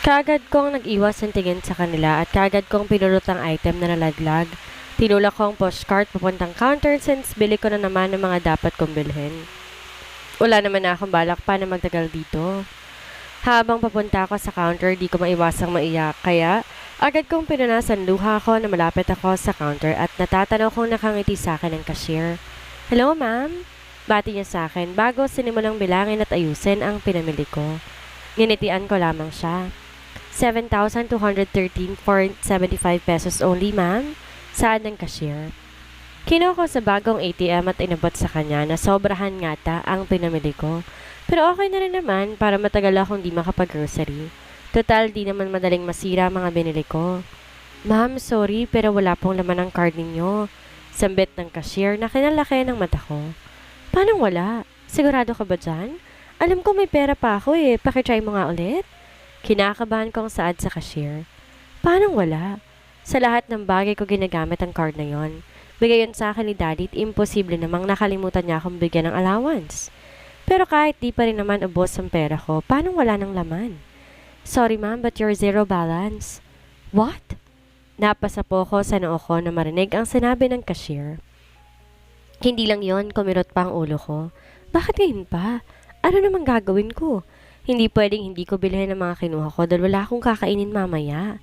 Kaagad kong nag-iwas ng tingin sa kanila at kaagad kong pinulot ang item na nalaglag. Tinulak ko ang postcard papuntang counter since bili ko na naman ng mga dapat kong bilhin. Wala naman na akong balak pa na magtagal dito. Habang papunta ako sa counter, di ko maiwasang maiyak. Kaya, agad kong pinunasan luha ko na malapit ako sa counter at natatanaw kong nakangiti sa akin ang cashier. Hello, ma'am? Bati niya sa akin bago sinimulang bilangin at ayusin ang pinamili ko. Nginitian ko lamang siya. 7,213.75 pesos only, ma'am. Saan ng cashier? Kinuha ko sa bagong ATM at inabot sa kanya na sobrahan ngata ang pinamili ko. Pero okay na rin naman para matagal akong di makapag-grocery. Total, di naman madaling masira mga binili ko. Ma'am, sorry pero wala pong laman ang card ninyo. Sambit ng cashier na kinalaki ng mata ko. Paano wala? Sigurado ka ba dyan? Alam ko may pera pa ako eh. Pakitry mo nga ulit. Kinakabahan kong saad sa cashier. Paano wala? Sa lahat ng bagay ko ginagamit ang card na yon. Bigay yun sa akin ni Daddy at imposible namang nakalimutan niya akong bigyan ng allowance. Pero kahit di pa rin naman ubos ang pera ko, paano wala ng laman? Sorry ma'am, but you're zero balance. What? Napasa po ko sa noo ko na marinig ang sinabi ng cashier. Hindi lang yon, kumirot pa ang ulo ko. Bakit ngayon pa? Ano namang gagawin ko? Hindi pwedeng hindi ko bilhin ang mga kinuha ko dahil wala akong kakainin mamaya.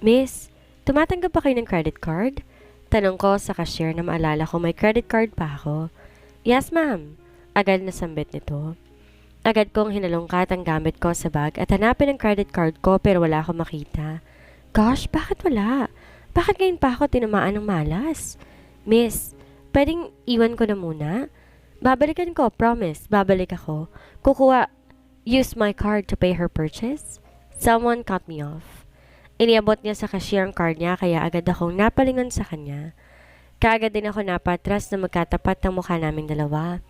Miss, tumatanggap ba kayo ng credit card? Tanong ko sa cashier na maalala ko may credit card pa ako. Yes, ma'am. Agad na sambit nito. Agad kong hinalungkat ang gamit ko sa bag at hanapin ang credit card ko pero wala akong makita. Gosh, bakit wala? Bakit ngayon pa ako tinamaan ng malas? Miss, pwedeng iwan ko na muna? Babalikan ko, promise. Babalik ako. Use my card to pay her purchase? Someone cut me off. Iniabot niya sa cashier ang card niya kaya agad akong napalingon sa kanya. Kaagad din ako napatras na magkatapat ng mukha naming dalawa.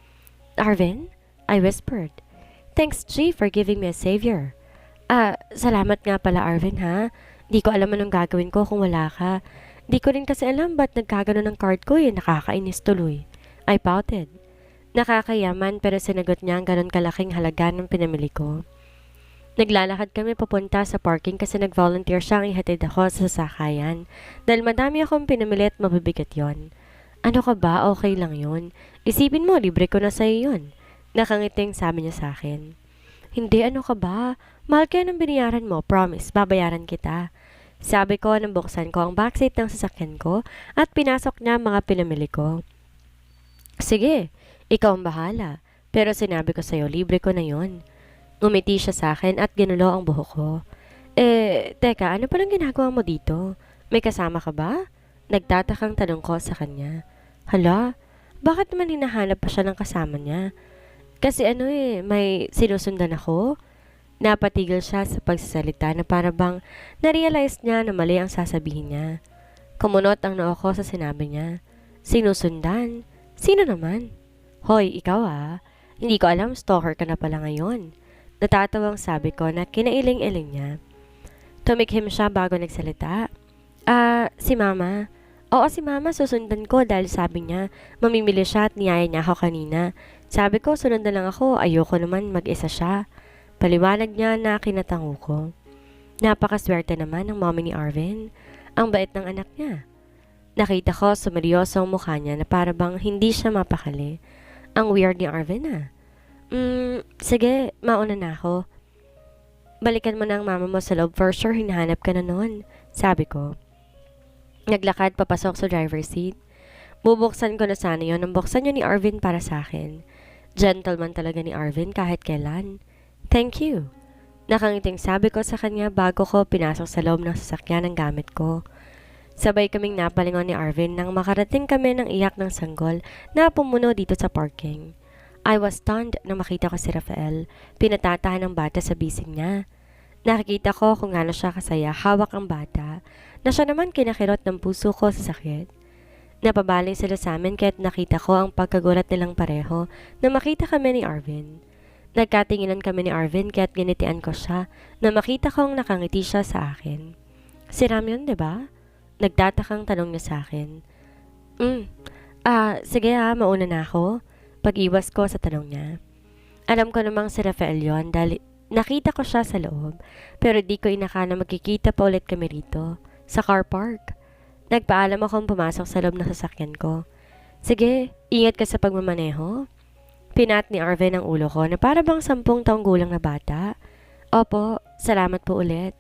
Arvin? I whispered. Thanks, G, for giving me a savior. Salamat nga pala, Arvin, ha? Di ko alam anong gagawin ko kung wala ka. Di ko rin kasi alam ba't nagkagano ng card ko eh, nakakainis tuloy. I pouted. Nakakayaman pero sinagot niya ang ganon kalaking halaga ng pinamili ko. Naglalakad kami papunta sa parking kasi nag-volunteer siyang ihatid ako sa sasakyan dahil madami akong pinamili at mabibigat yon. Ano ka ba? Okay lang yon. Isipin mo, libre ko na sa'yo yun. Nakangiting sabi niya sa akin. Hindi, ano ka ba? Mahal kaya ng binayaran mo. Promise, babayaran kita. Sabi ko nang buksan ko ang backseat ng sasakyan ko at pinasok niya ang mga pinamili ko. Sige, ikaw ang bahala. Pero sinabi ko sa'yo, libre ko na yon. Ngumiti siya sa akin at ginulo ang buhok ko. Teka, ano palang ginagawa mo dito? May kasama ka ba? Nagtatakang tanong ko sa kanya. Hala, bakit naman hinahanap pa siya ng kasama niya? Kasi may sinusundan ako? Napatigil siya sa pagsasalita na para bang na-realize niya na mali ang sasabihin niya. Kumunot ang noo ko sa sinabi niya. Sinusundan? Sino naman? Hoy, ikaw Hindi ko alam, stalker ka na pala ngayon. Natatawang sabi ko na kinailing-iling niya. Tumikhim siya bago nagsalita. Si Mama. Oo, si Mama, susundan ko dahil sabi niya, mamimili siya at niyaya niya ako kanina. Sabi ko, sundan lang ako, ayoko naman mag-isa siya. Paliwanag niya na kinatango ko. Napakaswerte naman ng mommy ni Arvin. Ang bait ng anak niya. Nakita ko sa seryosong mukha niya na para bang hindi siya mapakali. Ang weird ni Arvin Sige, mauna na ako. Balikan mo na ang mama mo sa loob, for sure hinahanap ka na noon, sabi ko. Naglakad papasok sa driver's seat. Bubuksan ko na sana yon nang buksan niya ni Arvin para sa akin. Gentleman talaga ni Arvin kahit kailan. Thank you. Nakangiting sabi ko sa kanya bago ko pinasok sa loob ng sasakyan ang gamit ko. Sabay kaming napalingon ni Arvin nang makarating kami ng iyak ng sanggol na pumuno dito sa parking. I was stunned nang makita ko si Rafael. Pinatatahan ng bata sa bisig niya. Nakikita ko kung gaano siya kasaya hawak ang bata na siya naman kinakirot ng puso ko sa sakit. Napabaling sila sa amin kaya't nakita ko ang pagkagulat nilang pareho na makita kami ni Arvin. Nagkatinginan kami ni Arvin kaya't ginitian ko siya na makita kong nakangiti siya sa akin. Si Ram yun, diba? Nagtatakang tanong niya sa akin. Sige mauna na ako. Pag-iwas ko sa tanong niya. Alam ko namang si Rafael yon dahil Nakita ko siya sa loob, pero di ko inakala magkikita pa ulit kami rito, sa car park. Nagpaalam akong pumasok sa loob ng sasakyan ko. Sige, ingat ka sa pagmamaneho. Pinat ni Arvin ang ulo ko na para bang 10 taong gulang na bata. Opo, salamat po ulit.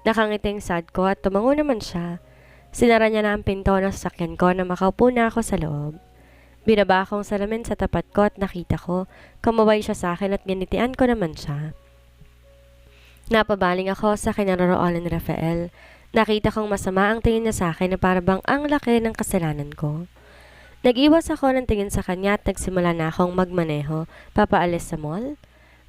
Nakangiting sad ko at tumango naman siya. Sinara niya na ang pinto ng sasakyan ko na makaupo na ako sa loob. Binaba akong salamin sa tapat ko at nakita ko, kumaway siya sa akin at ginitian ko naman siya. Napabaling ako sa kinaroroonan ni Rafael. Nakita kong masama ang tingin niya sa akin na para bang ang laki ng kasalanan ko. Nag-iwas ako ng tingin sa kanya at nagsimula na akong magmaneho, papaalis sa mall.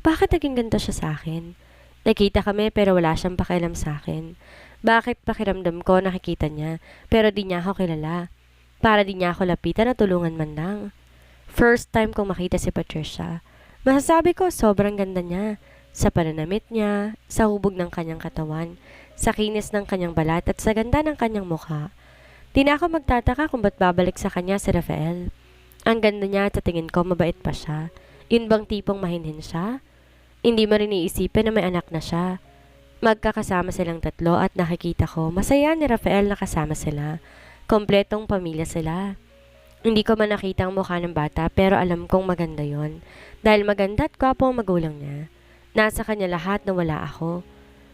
Bakit naging ganito siya sa akin? Nakita kami pero wala siyang pakialam sa akin. Bakit pakiramdam ko nakikita niya pero di niya ako kilala? Para di niya ako lapitan at tulungan man lang. First time kong makita si Patricia. Masasabi ko sobrang ganda niya. Sa pananamit niya, sa hubog ng kanyang katawan, sa kinis ng kanyang balat at sa ganda ng kanyang mukha. Di na ako magtataka kung ba't babalik sa kanya si Rafael. Ang ganda niya at sa tingin ko mabait pa siya. Yun bang tipong mahinhin siya? Hindi mo rin iisipin na may anak na siya. Magkakasama silang 3 at nakikita ko masaya ni Rafael na kasama sila. Kompletong pamilya sila. Hindi ko man nakita ang mukha ng bata pero alam kong maganda yon. Dahil maganda at gwapo ang magulang niya. Nasa kanya lahat na wala ako.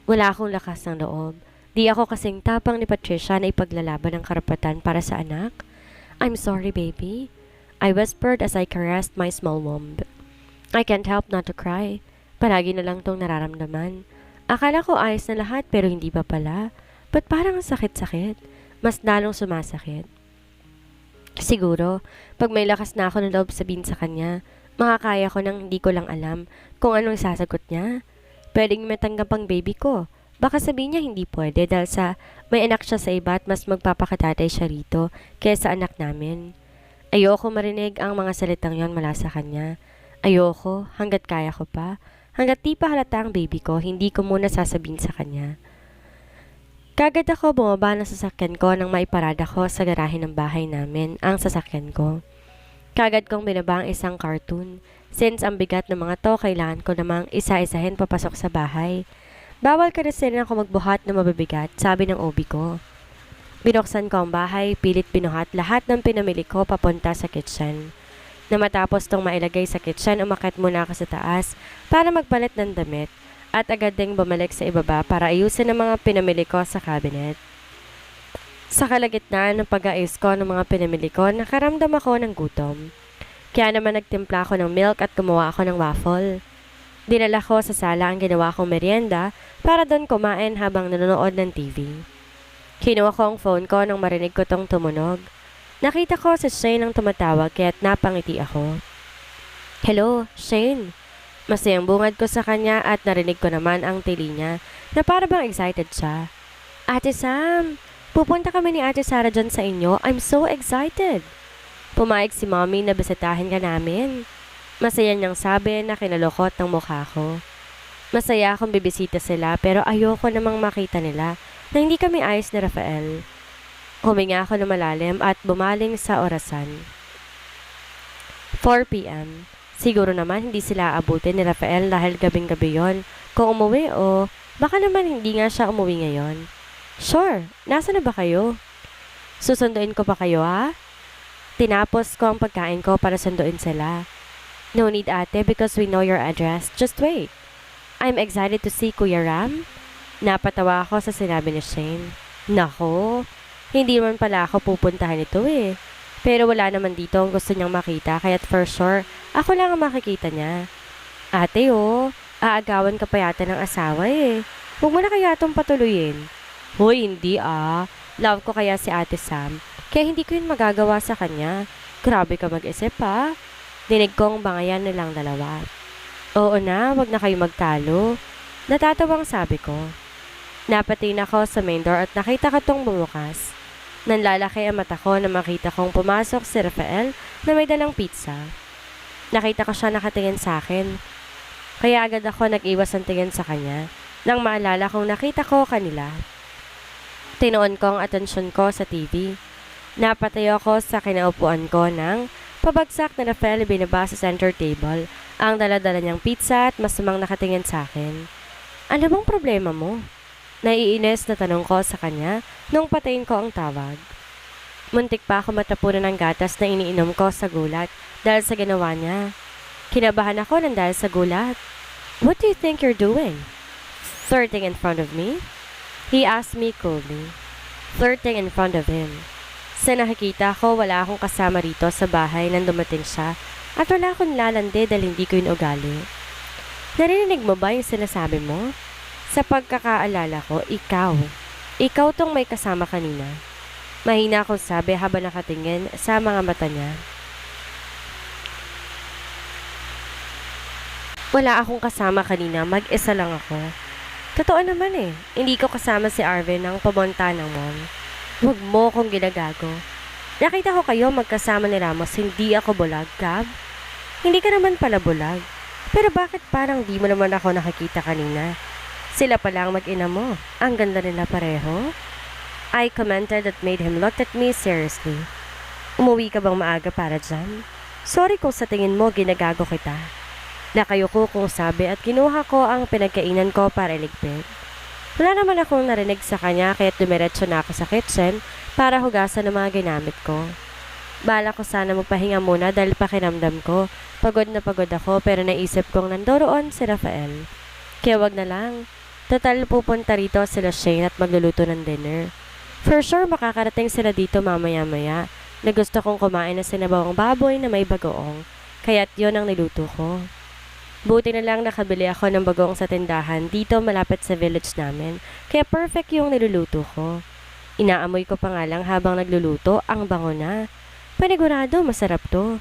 Wala akong lakas ng loob. Di ako kasing tapang ni Patricia na ipaglalaban ang karapatan para sa anak. I'm sorry, baby. I whispered as I caressed my small womb. I can't help not to cry. Palagi na lang tong nararamdaman. Akala ko ayos na lahat pero hindi pa pala. Ba't parang sakit-sakit? Mas lalong sumasakit. Siguro, pag may lakas na ako ng loob sabihin sa kanya, makakaya ko nang hindi ko lang alam kung anong sasagot niya. Pwedeng matanggap ang baby ko. Baka sabihin niya hindi pwede dahil sa may anak siya sa iba at mas magpapakatatay siya rito kaysa anak namin. Ayoko marinig ang mga salitang yon mula sa kanya. Ayoko, hanggat kaya ko pa. Hanggat di pa halata ang baby ko, hindi ko muna sasabihin sa kanya. Kagad ako bumaba ng sasakyan ko nang maiparada ko sa garahe ng bahay namin ang sasakyan ko. Kagad kong binaba ang isang cartoon. Since ang bigat ng mga to, kailangan ko namang isa-isahin papasok sa bahay. Bawal ka rin ako magbuhat na mabibigat, sabi ng OB ko. Binuksan ko ang bahay, pilit binuhat lahat ng pinamili ko papunta sa kitchen. Na matapos tong mailagay sa kitchen, umakyat muna ako sa taas para magpalit ng damit at agad ding bumalik sa ibaba para ayusin ang mga pinamili ko sa cabinet. Sa kalagitnaan ng pag-aayos ko ng mga pinamili ko, nakaramdam ako ng gutom. Kaya naman nagtimpla ako ng milk at gumawa ako ng waffle. Dinala ko sa sala ang ginawa kong merienda para doon kumain habang nanonood ng TV. Kinuha ko ang phone ko nang marinig ko tong tumunog. Nakita ko si Shane ang tumatawag kaya't napangiti ako. Hello, Shane. Masayang bungad ko sa kanya at narinig ko naman ang tili niya na para bang excited siya. Ate Sam, pupunta kami ni Ate Sarah dyan sa inyo. I'm so excited. Pumayag si Mommy na bisitahin ka namin. Masaya niyang sabi na kinalukot ng mukha ko. Masaya akong bibisita sila pero ayoko namang makita nila na hindi kami ayos ni Rafael. Huminga ako na malalim at bumaling sa orasan. 4 p.m. Siguro naman hindi sila aabutin ni Rafael dahil gabing-gabi yon. Kung umuwi o baka naman hindi nga siya umuwi ngayon. Sure, nasa na ba kayo? Susunduin ko pa kayo ha? Tinapos ko ang pagkain ko para sunduin sila. No need ate because we know your address. Just wait. I'm excited to see Kuya Ram. Napatawa ako sa sinabi ni Shane. Nako, hindi man pala ako pupuntahan ito eh. Pero wala naman dito ang gusto niyang makita kaya't for sure, ako lang ang makikita niya. Ate aagawan ka pa yata ng asawa eh. Huwag mo na kaya itong patuloyin. Hoy, hindi ah. Love ko kaya si Ate Sam. Kaya hindi ko yun magagawa sa kanya. Grabe ka mag-isip ha. Dinig kong bangayan nilang dalawa. Oo na, wag na kayo magtalo. Natatawang sabi ko. Napatin ako sa main door at nakita ko tong bumukas. Nanlalaki ang mata ko na makita kong pumasok si Rafael na may dalang pizza. Nakita ko siya nakatingin sa akin. Kaya agad ako nag-iwas ang tingin sa kanya nang maalala kong nakita ko kanila. Tinuon ko ang atensyon ko sa TV. Napatayo ako sa kinaupuan ko nang pabagsak na Rafael binaba sa center table Ang dala-dala niyang pizza at masamang nakatingin sa akin. Ano bang problema mo? Naiinis na tanong ko sa kanya nung patayin ko ang tawag. Muntik pa ako matapunan ng gatas na iniinom ko sa gulat dahil sa ginawa niya. Kinabahan ako ng dahil sa gulat. What do you think you're doing? Flirting in front of me? He asked me coolly. Flirting in front of him. Sa nakikita ko, wala akong kasama rito sa bahay nang dumating siya at wala akong lalande dahil hindi ko yun ugali. Narinig mo ba yung sinasabi mo? Sa pagkakaalala ko, ikaw. Ikaw tong may kasama kanina. Mahina akong sabi habang nakatingin sa mga mata niya. Wala akong kasama kanina, mag-isa lang ako. Totoo naman eh, hindi ko kasama si Arvin nang pumunta ng mall. Huwag mo kong ginagago. Nakita ko kayo magkasama ni Ramos, hindi ako bulag, Gab. Hindi ka naman pala bulag. Pero bakit parang di mo naman ako nakikita kanina? Sila pala ang mag-ina mo. Ang ganda nila pareho. I commented that made him look at me seriously. Umuwi ka bang maaga para dyan? Sorry kung sa tingin mo ginagago kita. Nakayuko kong sabi at kinuha ko ang pinagkainan ko para iligpit. Wala naman akong narinig sa kanya kaya't dumiretso na ako sa kitchen para hugasan ang mga ginamit ko. Bala ko sana magpahinga muna dahil pakiramdam ko. Pagod na pagod ako pero naisip kong nandoroon si Rafael. Kaya wag na lang. Total pupunta rito sila Shane at magluluto ng dinner. For sure makakarating sila dito mamaya-maya na gusto kong kumain ng sinabawang baboy na may bagoong. Kaya't yon ang niluto ko. Buti na lang nakabili ako ng bagoong sa tindahan dito malapit sa village namin, kaya perfect yung niluluto ko. Inaamoy ko pa nga lang habang nagluluto, ang bango na. Panigurado, masarap to.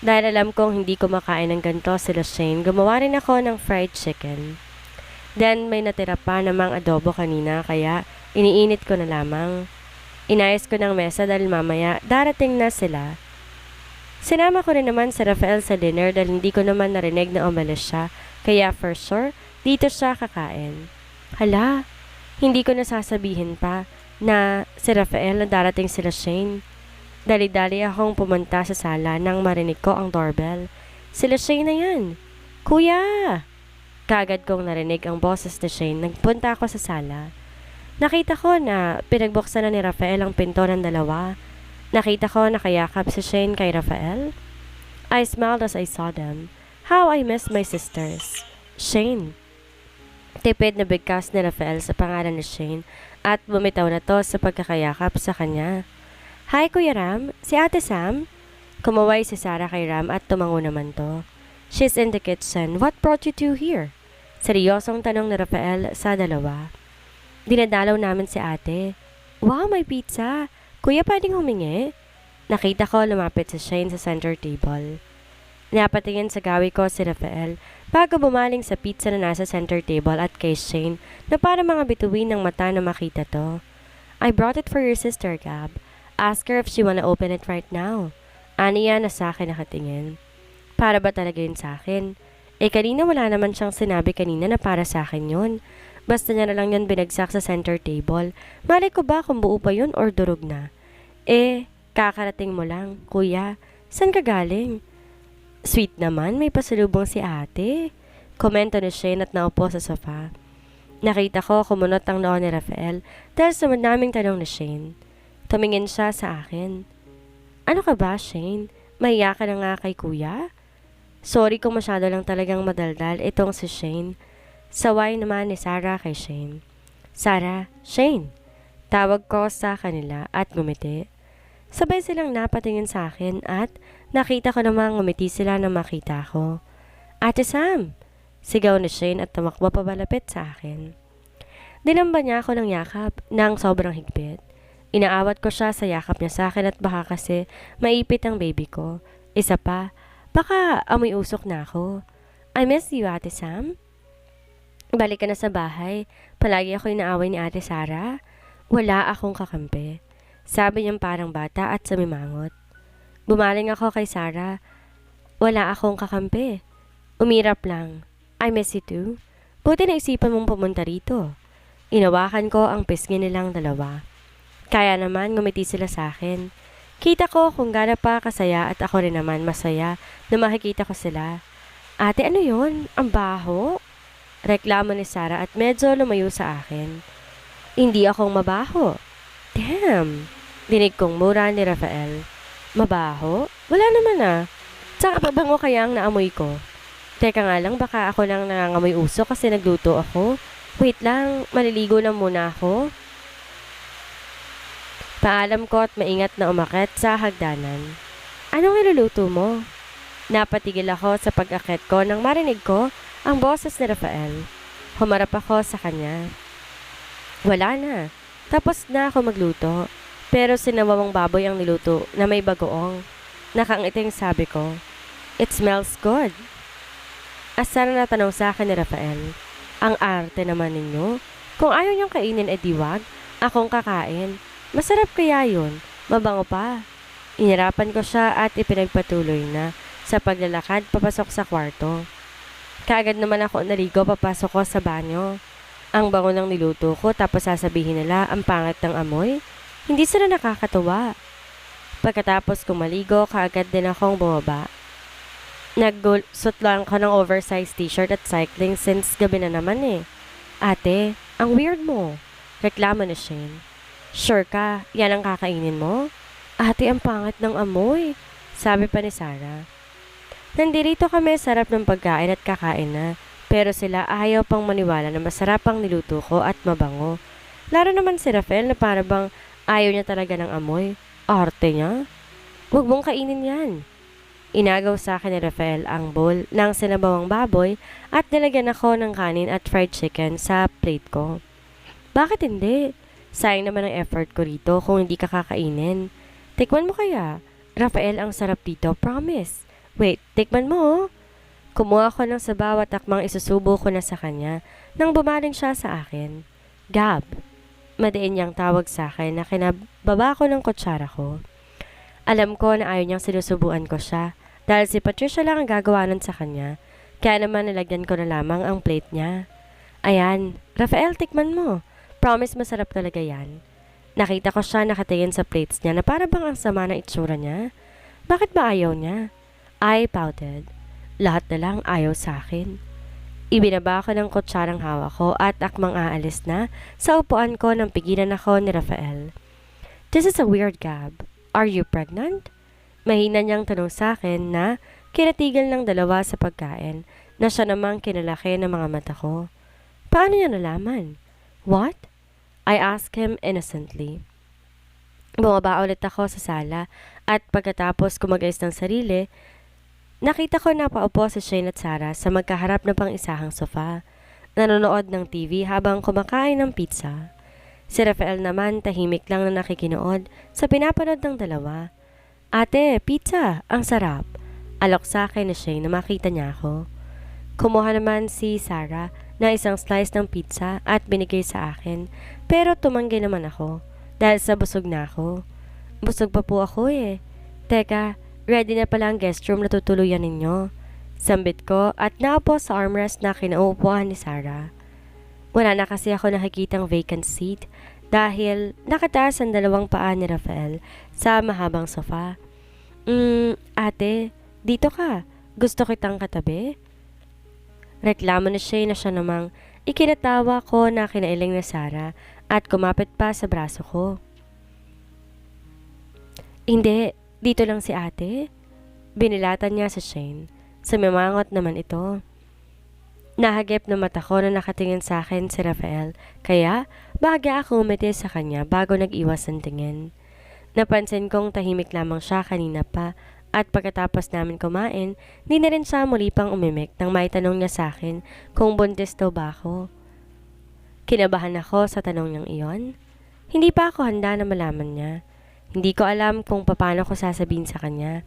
Dahil alam kong hindi ko makain ng ganito sila Shane, gumawa rin ako ng fried chicken. Then may natira pa namang adobo kanina kaya iniinit ko na lamang. Inayos ko ng mesa dahil mamaya darating na sila. Sinama ko rin naman si Rafael sa dinner dahil hindi ko naman narinig na umalis siya, kaya for sure, dito siya kakain. Hala, hindi ko nasasabihin pa na si Rafael na darating sila Shane. Dali-dali akong pumunta sa sala nang marinig ko ang doorbell. Sila Shane na yan. Kuya! Kagad kong narinig ang boses ni Shane, nagpunta ako sa sala. Nakita ko na pinagbuksan na ni Rafael ang pinto ng dalawa. Nakita ko nakayakap si Shane kay Rafael. I smiled as I saw them. How I miss my sisters. Shane. Tipid na bigkas ni Rafael sa pangalan ni Shane at bumitaw na to sa pagkakayakap sa kanya. Hi Kuya Ram, si Ate Sam? Kumaway si Sarah kay Ram at tumango naman to. She's in the kitchen. What brought you two here? Seryosong tanong ni Rafael sa dalawa. Dinadalaw namin si ate. Wow, may pizza! Kuya, pwedeng humingi? Nakita ko lumapit si Shane sa center table. Napatingin sa gawi ko si Rafael bago bumaling sa pizza na nasa center table at kay Shane na para mga bituin ng mata na makita to. I brought it for your sister, Gab. Ask her if she wanna open it right now. Aniya na sa akin nakatingin. Para ba talaga yun sa akin? Kanina wala naman siyang sinabi kanina na para sa akin yun. Basta niya na lang yun binagsak sa center table. Malay ko ba kung buo pa yun or durog na? Kakarating mo lang, kuya. San ka galing? Sweet naman, may pasalubong si ate. Komento ni Shane at naupo sa sofa. Nakita ko kumunot ang noo ni Rafael dahil sa madaming tanong ni Shane. Tumingin siya sa akin. Ano ka ba, Shane? Mahiya ka na nga kay kuya? Sorry kung masyado lang talagang madaldal itong si Shane. Saway naman ni Sarah kay Shane. Sarah, Shane. Tawag ko sa kanila at ngumiti. Sabay silang napatingin sa akin at nakita ko namang ngumiti sila na makita ko. Ate Sam! Sigaw ni Shane at tumakbo pabalapit sa akin. Dinamba niya ako ng yakap ng sobrang higpit. Inaawat ko siya sa yakap niya sa akin at baka kasi maipit ang baby ko. Isa pa, baka amoy usok na ako. I miss you, Ate Sam. Balik ka na sa bahay. Palagi ako inaaway ni Ate Sarah. Wala akong kakampi. Sabi niyang parang bata at sumimangot. Bumaling ako kay Sarah. Wala akong kakampi. Umirap lang. I miss you too. Buti na isipan mong pumunta rito. Inawakan ko ang pisngi nilang dalawa. Kaya naman ngumiti sila sa akin. Kita ko kung gaano pa kasaya at ako rin naman masaya na makikita ko sila. Ate, ano yon? Ang baho? Reklamo ni Sarah at medyo lumayo sa akin. Hindi akong mabaho. Damn! Dinig kong mura ni Rafael. Mabaho? Wala naman ah. Tsaka pabango kaya ang naamoy ko. Teka nga lang, baka ako lang nangangamoy uso kasi nagluto ako. Wait lang, maliligo na muna ako. Paalam ko at maingat na umakyat sa hagdanan. Anong iluluto mo? Napatigil ako sa pag-akyat ko nang marinig ko ang boses ni Rafael. Humarap ako sa kanya. Wala na. Tapos na ako magluto. Pero sinawawang baboy ang niluto na may bagoong. Nakangiting sabi ko. It smells good. Asar na tanong sa akin ni Rafael. Ang arte naman ninyo. Kung ayaw niyong kainin wag, akong kakain. Masarap kaya yun. Mabango pa. Inirapan ko siya at ipinagpatuloy na sa paglalakad papasok sa kwarto. Kaagad naman ako naligo papasok ko sa banyo. Ang bango ng niluto ko tapos sasabihin nila ang pangit ng amoy. Hindi sila nakakatuwa. Pagkatapos kong maligo, kaagad din akong bumaba. Nagsuot lang ako ng oversized t-shirt at cycling since gabi na naman eh. Ate, ang weird mo. Reklamo ni Shane. Sure ka, yan ang kakainin mo? Ate, ang pangit ng amoy. Sabi pa ni Sarah. Nandirito kami sarap ng pagkain at kakain na. Pero sila ayaw pang maniwala na masarap ang niluto ko at mabango. Laro naman si Rafael na para bang ayaw niya talaga ng amoy. Arte niya. Huwag mong kainin yan. Inagaw sa akin ni Rafael ang bowl ng sinabawang baboy at nilagyan ako ng kanin at fried chicken sa plate ko. Bakit hindi? Sayang naman ang effort ko rito kung hindi ka kakainin. Tikman mo kaya. Rafael, ang sarap dito, promise. Wait, tikman mo. Kumuha ko ng sabaw at akmang isusubo ko na sa kanya nang bumaling siya sa akin. Gab. Madiin niyang tawag sa akin na kinababa ko ng kutsara ko. Alam ko na ayaw niyang sinusubuan ko siya dahil si Patricia lang ang gagawa nun sa kanya. Kaya naman nilagyan ko na lamang ang plate niya. Ayan, Rafael, tikman mo. Promise masarap talaga yan. Nakita ko siya nakatingin sa plates niya na para bang ang sama ng itsura niya. Bakit ba ayaw niya? I pouted. Lahat na lang ayaw sa akin. Ibinaba ko ng kutsarang hawak ko at akmang aalis na sa upuan ko nang pigilan ako ni Rafael. This is a weird Gab. Are you pregnant? Mahina niyang tanong sa akin na kinatigil ng dalawa sa pagkain na siya namang kinalaki ng mga mata ko. Paano niya nalaman? What? I asked him innocently. Bumaba ulit ako sa sala at pagkatapos kumagayos ng sarili, nakita ko na paupo si Shane at Sarah sa magkaharap na pang-isahang sofa, nanonood ng TV habang kumakain ng pizza. Si Rafael naman tahimik lang na nakikinood sa pinapanood ng dalawa. Ate, pizza, ang sarap. Alok sa akin ni Shane na makita niya ako. Kumuha naman si Sarah na isang slice ng pizza at binigay sa akin, pero tumanggi naman ako dahil sa busog na ako. Busog pa po ako eh. Teka, ready na pala ang guest room na tutuluyan ninyo. Sambit ko at naupo sa armrest na kinaupuan ni Sarah. Wala na kasi ako nakikitang vacant seat dahil nakataas ang dalawang paa ni Rafael sa mahabang sofa. Ate, dito ka. Gusto kitang katabi? Reklamo ni Shay na siya namang ikinatawa ko na kinailing na Sarah at kumapit pa sa braso ko. Hindi, dito lang si ate. Binilatan niya sa Shane. Sumimangot naman ito. Nahagip na mata ko na nakatingin sa akin si Rafael, kaya bahagya ako umiti sa kanya bago nag-iwas ng tingin. Napansin kong tahimik lamang siya kanina pa at pagkatapos namin kumain, di na rin siya muli pang umimik nang may tanong niya sa akin kung buntis daw ba ako. Kinabahan ako sa tanong niyang iyon. Hindi pa ako handa na malaman niya. Hindi ko alam kung paano ko sasabihin sa kanya.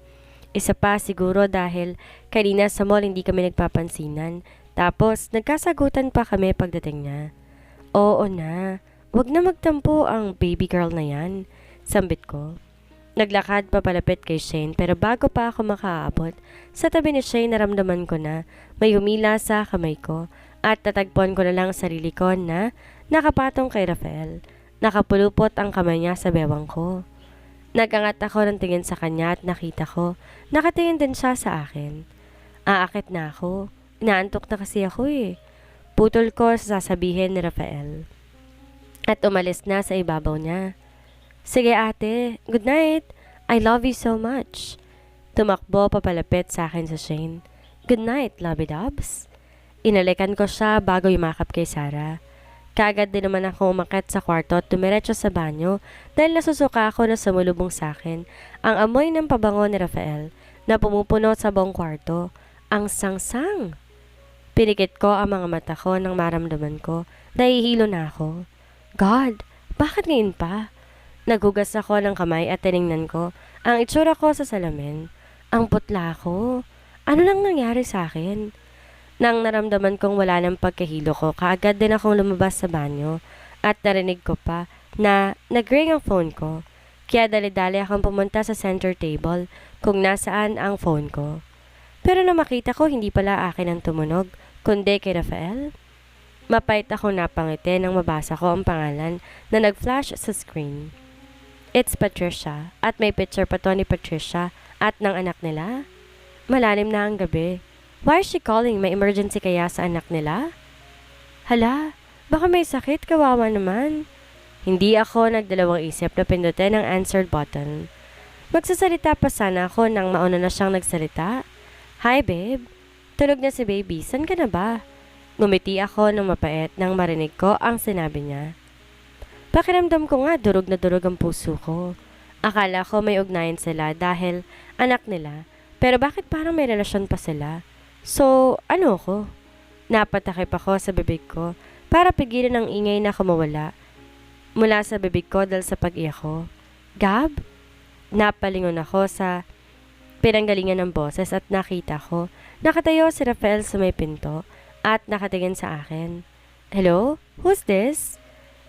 Isa pa siguro dahil kanina sa mall hindi kami nagpapansinan. Tapos nagkasagutan pa kami pagdating niya. Oo na, wag na magtampo ang baby girl na yan, sambit ko. Naglakad pa palapit kay Shane pero bago pa ako makaabot, sa tabi ni Shane naramdaman ko na may humila sa kamay ko at tatagpuan ko na lang sarili ko na nakapatong kay Rafael. Nakapulupot ang kamay niya sa bewang ko. Nagangat ako ng tingin sa kanya at nakita ko, nakatingin din siya sa akin. Aakit na ako. Inaantok na kasi ako eh. Putol ko sa sasabihin ni Rafael. At umalis na sa ibabaw niya. Sige ate, good night. I love you so much. Tumakbo papalapit sa akin sa Shane. Good night, lovey dubs. Inalikan ko siya bago yumakap kay Sarah. Kagad din naman ako umakyat sa kwarto at tumiretso sa banyo dahil nasusuka ako na sumulubong sa akin ang amoy ng pabango ni Rafael na pumupuno sa buong kwarto. Ang sangsang! Pinikit ko ang mga mata ko nang maramdaman ko. Nahihilo na ako. God, bakit ngayon pa? Naghugas ako ng kamay at tiningnan ko ang itsura ko sa salamin. Ang putla ko. Ano nang nangyari sa akin? Nang naramdaman kong wala ng pagkahilo ko, kaagad din akong lumabas sa banyo at narinig ko pa na nag-ring ang phone ko. Kaya dali-dali akong pumunta sa center table kung nasaan ang phone ko. Pero na makita ko hindi pala akin ang tumunog, kundi kay Rafael. Mapait akong napangiti nang mabasa ko ang pangalan na nag-flash sa screen. It's Patricia at may picture pa to ni Patricia at ng anak nila. Malalim na ang gabi. Why is she calling? May emergency kaya sa anak nila? Hala, baka may sakit, kawawa naman. Hindi ako nagdalawang isip na pindutin ang answered button. Magsasalita pa sana ako nang mauna na siyang nagsalita. Hi babe, tulog na si baby, san ka na ba? Ngumiti ako ng mapait nang marinig ko ang sinabi niya. Pakiramdam ko nga durog na durog ang puso ko. Akala ko may ugnayan sila dahil anak nila, pero bakit parang may relasyon pa sila? So, ano ko? Napatakip ako sa bibig ko para pigilan ang ingay na kumawala mula sa bibig ko dahil sa pag-iyak ko. Gab? Napalingon ako sa pinanggalingan ng boses at nakita ko nakatayo si Rafael sa may pinto at nakatingin sa akin. Hello? Who's this?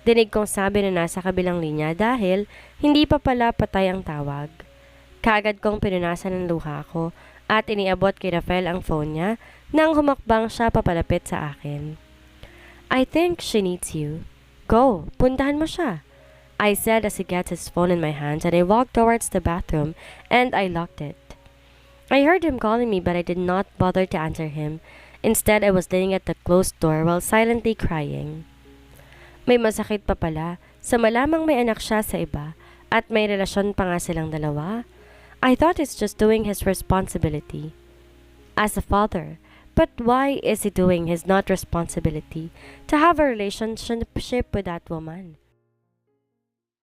Dinig kong sabi na nasa kabilang linya dahil hindi pa pala patay ang tawag. Kaagad kong pinunasan ng luha ko at iniabot kay Rafael ang phone niya nang humakbang siya papalapit sa akin. I think she needs you. Go, puntahan mo siya. I said as he gets his phone in my hands and I walked towards the bathroom and I locked it. I heard him calling me but I did not bother to answer him. Instead, I was leaning at the closed door while silently crying. May masakit pa pala sa malamang may anak siya sa iba at may relasyon pa nga silang dalawa. I thought he's just doing his responsibility as a father. But why is he doing his not responsibility to have a relationship with that woman?